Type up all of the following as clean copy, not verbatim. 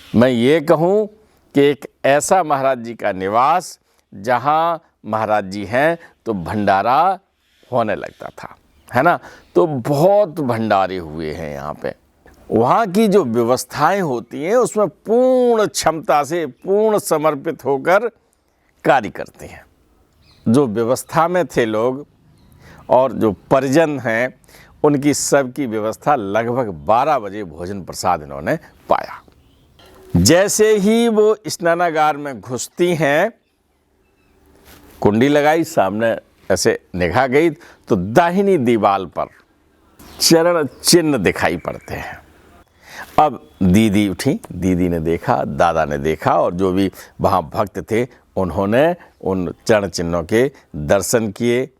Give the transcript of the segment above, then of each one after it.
मैं ये कहूँ कि एक ऐसा महाराज जी का निवास जहाँ महाराज जी हैं तो भंडारा होने लगता था, है ना। तो बहुत भंडारे हुए हैं यहाँ पे। वहाँ की जो व्यवस्थाएं होती हैं उसमें पूर्ण क्षमता से पूर्ण समर्पित होकर कार्य करते हैं। जो व्यवस्था में थे लोग और जो परिजन हैं उनकी सबकी व्यवस्था लगभग 12 बजे भोजन प्रसाद इन्होंने पाया। जैसे ही वो स्नानागार में घुसती हैं, कुंडी लगाई, सामने ऐसे निगाह गई तो दाहिनी दीवार पर चरण चिन्ह दिखाई पड़ते हैं। अब दीदी उठी, दीदी ने देखा, दादा ने देखा और जो भी वहाँ भक्त थे उन्होंने उन चरण चिन्हों के दर्शन किए।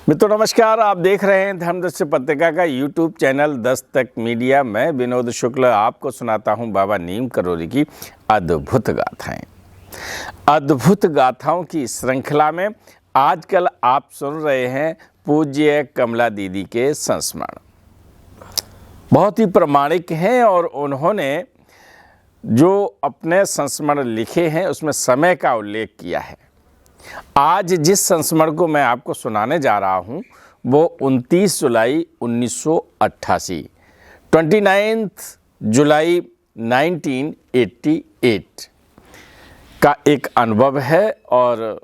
मित्रों नमस्कार, आप देख रहे हैं धर्मदर्शी पत्रिका का यूट्यूब चैनल दस्तक मीडिया। मैं विनोद शुक्ल आपको सुनाता हूं बाबा नीम करोली की अद्भुत गाथाएं। अद्भुत गाथाओं की श्रृंखला में आजकल आप सुन रहे हैं पूज्य कमला दीदी के संस्मरण। बहुत ही प्रामाणिक हैं और उन्होंने जो अपने संस्मरण लिखे हैं उसमें समय का उल्लेख किया है। आज जिस संस्मरण को मैं आपको सुनाने जा रहा हूं वो 29 जुलाई 1988, 29 जुलाई 1988 का एक अनुभव है और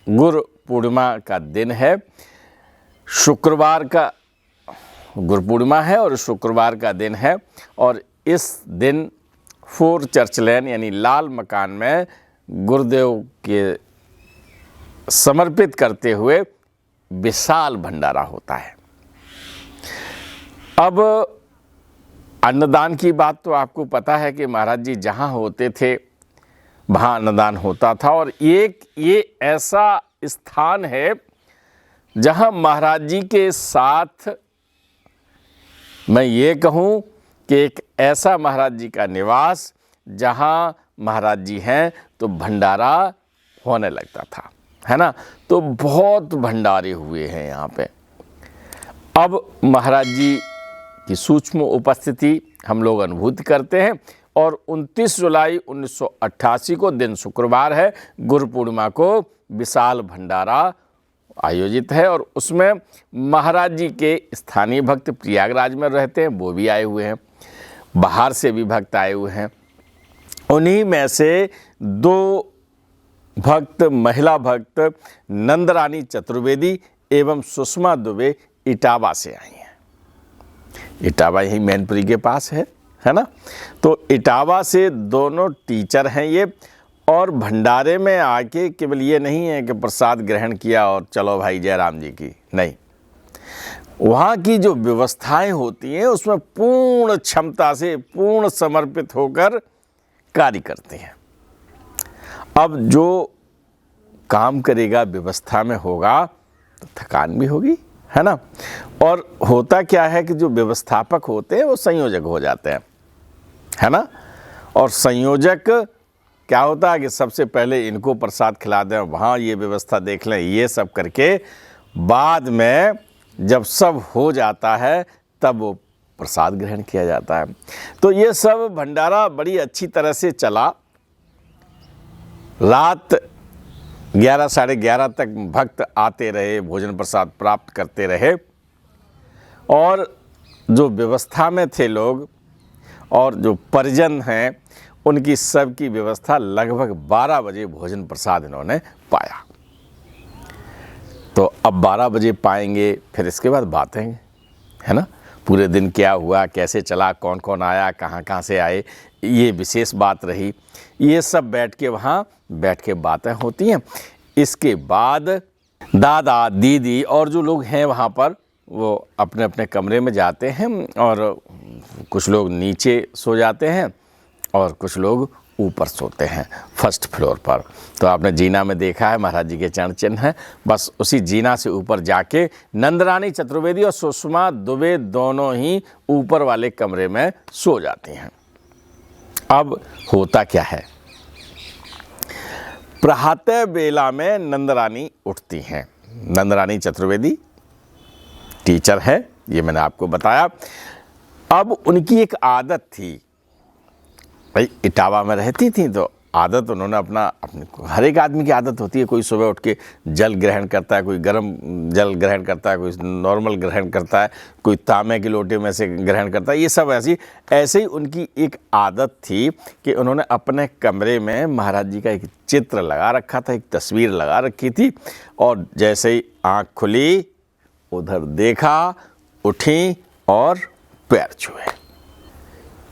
गुरु पूर्णिमा का दिन है। शुक्रवार का गुरु पूर्णिमा है और शुक्रवार का दिन है और इस दिन 4 चर्च लेन यानी लाल मकान में गुरुदेव के समर्पित करते हुए विशाल भंडारा होता है। अब अन्नदान की बात तो आपको पता है कि महाराज जी जहाँ होते थे वहाँ अन्नदान होता था और ये ऐसा स्थान है जहाँ महाराज जी के साथ मैं ये कहूँ कि एक ऐसा महाराज जी का निवास जहाँ महाराज जी हैं तो भंडारा होने लगता था, है ना। तो बहुत भंडारे हुए हैं यहाँ पे। अब महाराज जी की सूक्ष्म उपस्थिति हम लोग अनुभूति करते हैं और 29 जुलाई 1988 को दिन शुक्रवार है, गुरु पूर्णिमा को विशाल भंडारा आयोजित है और उसमें महाराज जी के स्थानीय भक्त प्रयागराज में रहते हैं वो भी आए हुए हैं, बाहर से भी भक्त आए हुए हैं। उन्हीं में से 2 भक्त, महिला भक्त नंदरानी चतुर्वेदी एवं सुषमा दुबे इटावा से आई हैं। इटावा यही मैनपुरी के पास है ना। तो इटावा से दोनों टीचर हैं ये और भंडारे में आके केवल ये नहीं है कि प्रसाद ग्रहण किया और चलो भाई जयराम जी की, नहीं। वहाँ की जो व्यवस्थाएं होती हैं उसमें पूर्ण क्षमता से पूर्ण समर्पित होकर कार्य करते हैं। अब जो काम करेगा व्यवस्था में होगा तो थकान भी होगी, है ना। और होता क्या है कि जो व्यवस्थापक होते हैं वो संयोजक हो जाते हैं, है ना। और संयोजक क्या होता है कि सबसे पहले इनको प्रसाद खिला दें, वहाँ ये व्यवस्था देख लें, ये सब करके बाद में जब सब हो जाता है तब वो प्रसाद ग्रहण किया जाता है। तो ये सब भंडारा बड़ी अच्छी तरह से चला। रात 11 साढ़े 11 तक भक्त आते रहे, भोजन प्रसाद प्राप्त करते रहे और जो व्यवस्था में थे लोग और जो परिजन हैं उनकी सबकी व्यवस्था लगभग 12 बजे भोजन प्रसाद इन्होंने पाया। तो अब 12 बजे पाएंगे, फिर इसके बाद बातें, है ना। पूरे दिन क्या हुआ, कैसे चला, कौन कौन आया, कहाँ से आए, ये विशेष बात रही। ये सब बैठ के बातें होती हैं। इसके बाद दादा दीदी और जो लोग हैं वहाँ पर वो अपने अपने कमरे में जाते हैं और कुछ लोग नीचे सो जाते हैं और कुछ लोग ऊपर सोते हैं फर्स्ट फ्लोर पर। तो आपने जीना में देखा है महाराज जी के चरण चिन्ह हैं, बस उसी जीना से ऊपर जाके नंदरानी चतुर्वेदी और सुषमा दुबे दोनों ही ऊपर वाले कमरे में सो जाती हैं। अब होता क्या है, प्रातः बेला में नंदरानी उठती हैं। नंदरानी चतुर्वेदी टीचर है, ये मैंने आपको बताया। अब उनकी एक आदत थी, भाई इटावा में रहती थी तो आदत उन्होंने अपने हर एक आदमी की आदत होती है, कोई सुबह उठ के जल ग्रहण करता है, कोई गर्म जल ग्रहण करता है, कोई नॉर्मल ग्रहण करता है, कोई तांबे के लोटे में से ग्रहण करता है। ये सब ऐसे ही उनकी एक आदत थी कि उन्होंने अपने कमरे में महाराज जी का एक चित्र लगा रखा था, एक तस्वीर लगा रखी थी, और जैसे ही आँख खुली उधर देखा, उठी और पैर छुए।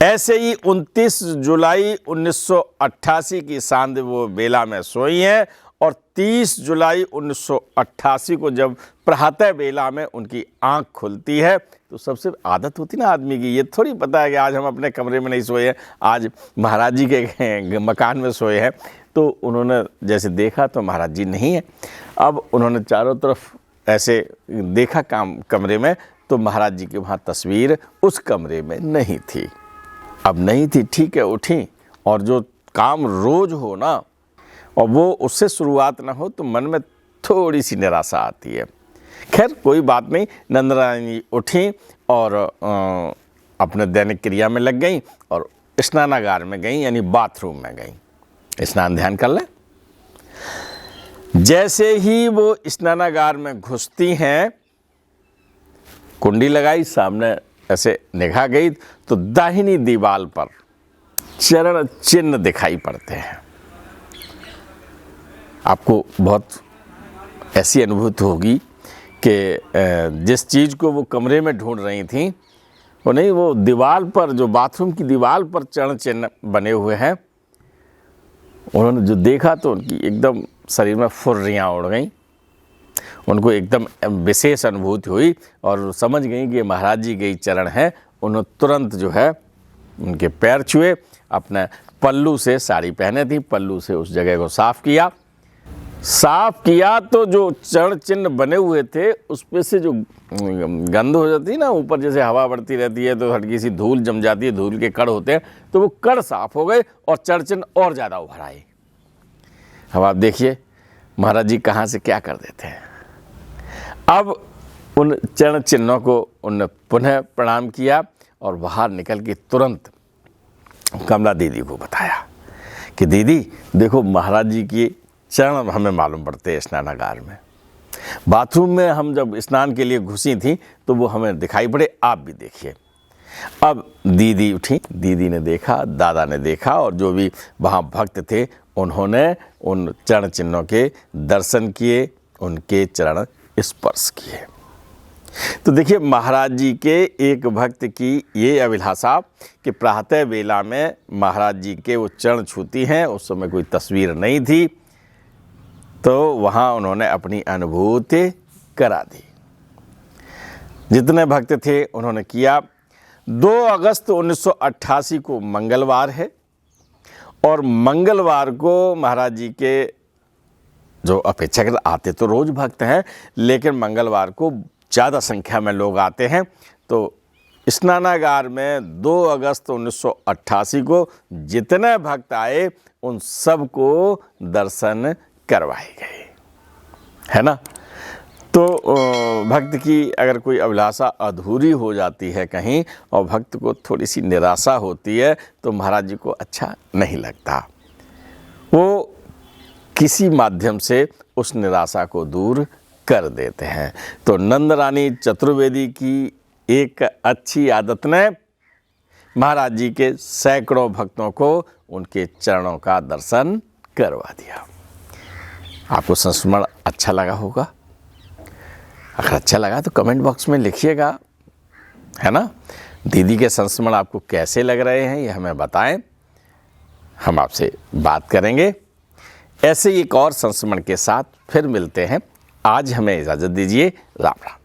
ऐसे ही 29 जुलाई 1988 की सांझ वो बेला में सोई हैं, और 30 जुलाई 1988 को जब प्रातः बेला में उनकी आंख खुलती है तो सबसे आदत होती ना आदमी की, ये थोड़ी पता है कि आज हम अपने कमरे में नहीं सोए हैं, आज महाराज जी के मकान में सोए हैं। तो उन्होंने जैसे देखा तो महाराज जी नहीं है। अब उन्होंने चारों तरफ ऐसे देखा कमरे में, तो महाराज जी की वहाँ तस्वीर उस कमरे में नहीं थी। अब नहीं थी, ठीक है, उठी, और जो काम रोज हो ना और वो उससे शुरुआत ना हो तो मन में थोड़ी सी निराशा आती है। खैर कोई बात नहीं, नंदरानी उठी और अपने दैनिक क्रिया में लग गई और स्नानागार में गई, यानी बाथरूम में गई, स्नान ध्यान कर लें। जैसे ही वो स्नानागार में घुसती हैं, कुंडी लगाई, सामने ऐसे निगाह गई तो दाहिनी दीवार पर चरण चिन्ह दिखाई पड़ते हैं। आपको बहुत ऐसी अनुभूति होगी कि जिस चीज़ को वो कमरे में ढूंढ रही थी वो नहीं, वो दीवार पर, जो बाथरूम की दीवार पर चरण चिन्ह बने हुए हैं, उन्होंने जो देखा तो उनकी एकदम शरीर में फुर्रियाँ उड़ गईं। उनको एकदम विशेष अनुभूति हुई और समझ गई कि महाराज जी के ही चरण हैं। उन्होंने तुरंत जो है उनके पैर छुए, अपने पल्लू से, साड़ी पहने थी, पल्लू से उस जगह को साफ़ किया तो जो चरण चिन्ह बने हुए थे उस पे से जो गंध हो जाती है ना, ऊपर जैसे हवा बढ़ती रहती है तो हल्की सी धूल जम जाती है, धूल के कण होते हैं, तो वो कण साफ हो गए और चरण चिन्ह और ज़्यादा उभर आए। अब आप देखिए महाराज जी कहाँ से क्या कर देते हैं। अब उन चरण चिन्हों को उन्होंने पुनः प्रणाम किया और बाहर निकल के तुरंत कमला दीदी को बताया कि दीदी देखो, महाराज जी की चरण हमें मालूम पड़ते हैं स्नानागार में, बाथरूम में हम जब स्नान के लिए घुसी थी तो वो हमें दिखाई पड़े, आप भी देखिए। अब दीदी उठी, दीदी ने देखा, दादा ने देखा, और जो भी वहाँ भक्त थे उन्होंने उन चरण चिन्हों के दर्शन किए, उनके चरण स्पर्श किए। तो देखिए महाराज जी के एक भक्त की ये अभिलाषा कि प्रातः बेला में महाराज जी के वो चरण छूती हैं, उस समय कोई तस्वीर नहीं थी, तो वहाँ उन्होंने अपनी अनुभूति करा दी। जितने भक्त थे उन्होंने किया। 2 अगस्त 1988 को मंगलवार है, और मंगलवार को महाराज जी के जो अपेक्षाकृत आते तो रोज़ भक्त हैं, लेकिन मंगलवार को ज़्यादा संख्या में लोग आते हैं, तो स्नानागार में 2 अगस्त 1988 को जितने भक्त आए उन सब को दर्शन करवाए गए, है ना। तो भक्त की अगर कोई अभिलाषा अधूरी हो जाती है कहीं और भक्त को थोड़ी सी निराशा होती है तो महाराज जी को अच्छा नहीं लगता। वो किसी माध्यम से उस निराशा को दूर कर देते हैं। तो नंदरानी चतुर्वेदी की एक अच्छी आदत ने महाराज जी के सैकड़ों भक्तों को उनके चरणों का दर्शन करवा दिया। आपको संस्मरण अच्छा लगा होगा, अगर अच्छा लगा तो कमेंट बॉक्स में लिखिएगा, है ना। दीदी के संस्मरण आपको कैसे लग रहे हैं ये हमें बताएं, हम आपसे बात करेंगे। ऐसे ही एक और संस्मरण के साथ फिर मिलते हैं। आज हमें इजाज़त दीजिए। राम राम।